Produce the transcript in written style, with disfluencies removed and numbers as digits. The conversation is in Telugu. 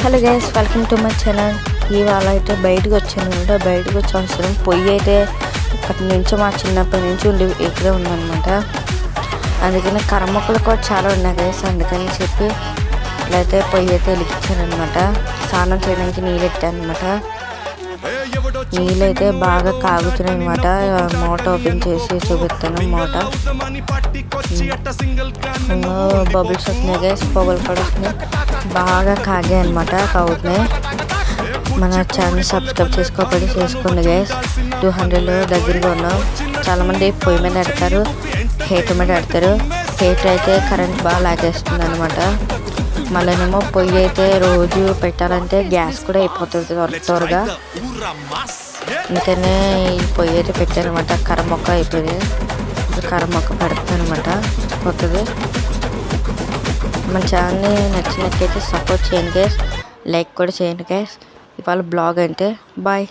Hello guys, welcome to my channel. ఇవాళ అయితే బయటకు వచ్చాను. బయటకు వచ్చి అవసరం పొయ్యి అయితే అక్కడి నుంచి మా చిన్నప్పటి నుంచి ఉండి ఇక్కడే ఉందన్నమాట. అందుకని కర్రమొక్కలు కూడా చాలా ఉన్నాయి గైస్. అందుకని చెప్పి ఇట్లయితే పొయ్యి అయితే వెలిగించానమాట. స్నానం చేయడానికి నీళ్ళు ఎట్టాను అనమాట. నీళ్ళు అయితే బాగా కాగుతున్నాయి అనమాట. మోట ఓపెన్ చేసి చూపిస్తాను. మోట బబుల్స్ వస్తున్నాయి గైస్, పొగలు కూడా వస్తున్నాయి. బాగా కాగాయి అనమాట, కాగుతున్నాయి. మన ఛానల్ సబ్స్క్రైబ్ చేసుకోండి గైస్. 200 దగ్గరగా ఉన్నాం. చాలామంది పొయ్యి మీద పెడతారు, హీటర్ మీద పెడతారు. హీటర్ అయితే కరెంట్ బాగా లాగేస్తుంది అనమాట. మళ్ళీనేమో పొయ్యి అయితే రోజు పెట్టాలంటే గ్యాస్ కూడా అయిపోతుంది త్వరగా. అందుకనే ఈ పొయ్యి అయితే పెట్టాను అనమాట. కర్రమొక్క అయిపోయింది. కర్రమొక్క పెడతాను అనమాట కొత్తది. మన ఛానల్ని నచ్చినట్లయితే సపోర్ట్ చేయండి గైస్, లైక్ కూడా చేయండి గైస్. ఇవాళ బ్లాగ్ అంటే బాయ్.